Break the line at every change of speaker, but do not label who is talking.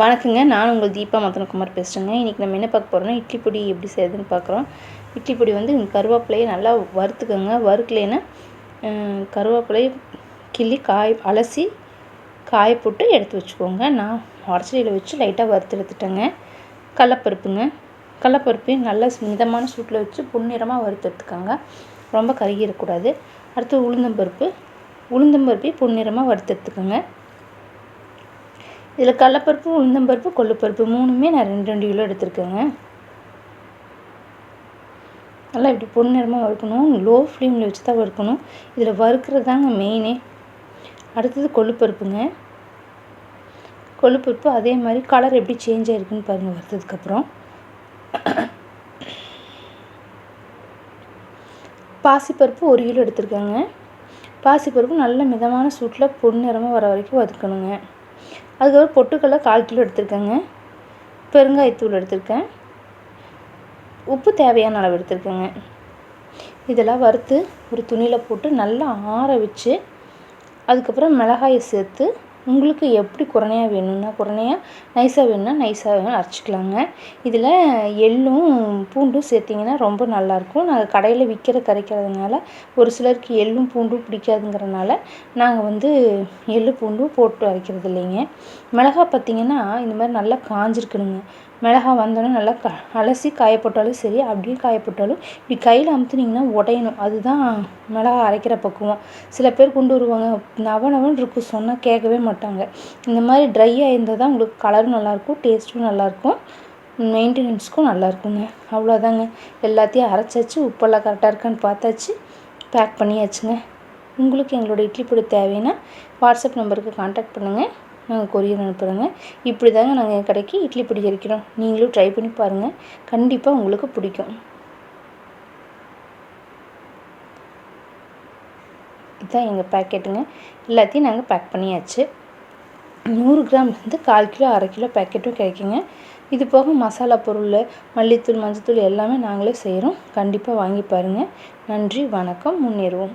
வணக்கங்க. நான் உங்கள் தீபா மதனகுமார் பேசுகிறேங்க. இன்றைக்கி நம்ம என்ன பார்க்க போகிறோம்னா, இட்லி பொடி எப்படி செய்யுதுன்னு பார்க்குறோம். இட்லி பொடி வந்து கருவேப்பிலையை நல்லா வறுத்துக்கோங்க. வறுக்கலைன்னா கருவேப்பிலையை கிள்ளி அலசி காய போட்டு எடுத்து வச்சுக்கோங்க. நான் உடச்சடியில் வச்சு லைட்டாக வறுத்து எடுத்துட்டேங்க. கடலப்பருப்பையும் நல்லா மிதமான சூட்டில் வச்சு பொன்னிறமாக வறுத்து எடுத்துக்கோங்க. ரொம்ப கருகிடக்கூடாது. அடுத்து உளுந்தம்பருப்பையும் பொன்னிறமாக வறுத்து எடுத்துக்கோங்க. இதில் கடலப்பருப்பு, உளுந்தம்பருப்பு, கொள்ளுப்பருப்பு மூணுமே நான் 2 கிலோ எடுத்துருக்கேங்க. நல்லா இப்படி பொன்னிறமாக வறுக்கணும். லோ ஃப்ளேமில் வச்சு தான் வறுக்கணும். இதில் வறுக்கிறது தாங்க மெயினே. அடுத்தது கொள்ளுப்பருப்புங்க. கொள்ளுப்பருப்பு அதே மாதிரி கலர் எப்படி சேஞ்ச் ஆகிருக்குன்னு பாருங்கள் வறுத்ததுக்கப்புறம். பாசிப்பருப்பு 1 கிலோ எடுத்துருக்கேங்க. பாசிப்பருப்பு நல்ல மிதமான சூட்டில் பொன்னிறமாக வர வரைக்கும் வறுக்கணுங்க. அதுக்கப்புறம் பொட்டுக்கடலை 1/4 கிலோ எடுத்துருக்கேங்க. பெருங்காயத்தூள் எடுத்துருக்கேன். உப்பு தேவையான அளவு எடுத்துருக்கேங்க. இதெல்லாம் வறுத்து ஒரு துணியில் போட்டு நல்லா ஆற வச்சு அதுக்கப்புறம் மிளகாயை சேர்த்து உங்களுக்கு எப்படி குறையாக வேணும்னா குறையாக, நைஸாக வேணும்னா நைஸாக அரைச்சிக்கலாங்க. இதில் எள்ளும் பூண்டும் சேர்த்திங்கன்னா ரொம்ப நல்லாயிருக்கும். நாங்கள் கடையில் கரைக்கிறதுனால ஒரு சிலருக்கு எள்ளும் பூண்டும் பிடிக்காதுங்கிறனால நாங்கள் வந்து எள்ளு பூண்டும் போட்டு அரைக்கிறது இல்லைங்க. மிளகாய் பார்த்திங்கன்னா இந்த மாதிரி நல்லா காஞ்சிருக்கணுங்க. மிளகாய் வந்தோடனே நல்லா அலசி காயப்போட்டாலும் சரி, அப்படியே காயப்போட்டாலும் இப்படி கையில் அமுத்துனிங்கன்னா உடையணும். அதுதான் மிளகாய் அரைக்கிற பக்குவம். சில பேர் கொண்டு வருவாங்க, நவநவன்னு இருக்கும், சொன்னால் கேட்கவே மாட்டாங்க. இந்த மாதிரி ட்ரையாக இருந்தால் தான் உங்களுக்கு கலரும் நல்லாயிருக்கும், டேஸ்ட்டும் நல்லாயிருக்கும், மெயின்டெனன்ஸ்க்கும் நல்லாயிருக்குங்க. அவ்வளோதாங்க. எல்லாத்தையும் அரைச்சாச்சு. உப்பெல்லாம் கரெக்டாக இருக்கான்னு பார்த்தாச்சு. பேக் பண்ணியாச்சுங்க. உங்களுக்கு எங்களோட இட்லி பொடி தேவைன்னா வாட்ஸ்அப் நம்பருக்கு கான்டாக்ட் பண்ணுங்கள். நாங்கள் கொரியர் அனுப்புகிறோங்க. இப்படி தாங்க நாங்கள் எங்கள் கடைக்கு இட்லி பொடி அரைக்கிறோம். நீங்களும் ட்ரை பண்ணி பாருங்கள். கண்டிப்பாக உங்களுக்கு பிடிக்கும். இதுதான் எங்கள் பேக்கெட்டுங்க. எல்லாத்தையும் நாங்கள் பேக் பண்ணியாச்சு. 100 கிராம்லேருந்து 1/4 கிலோ, 1/2 கிலோ பேக்கெட்டும் கிடைக்குங்க. இது போக மசாலா பொருள், மல்லித்தூள், மஞ்சத்தூள் எல்லாமே நாங்களே செய்கிறோம். கண்டிப்பாக வாங்கி பாருங்கள். நன்றி, வணக்கம். முன்னேறுவோம்.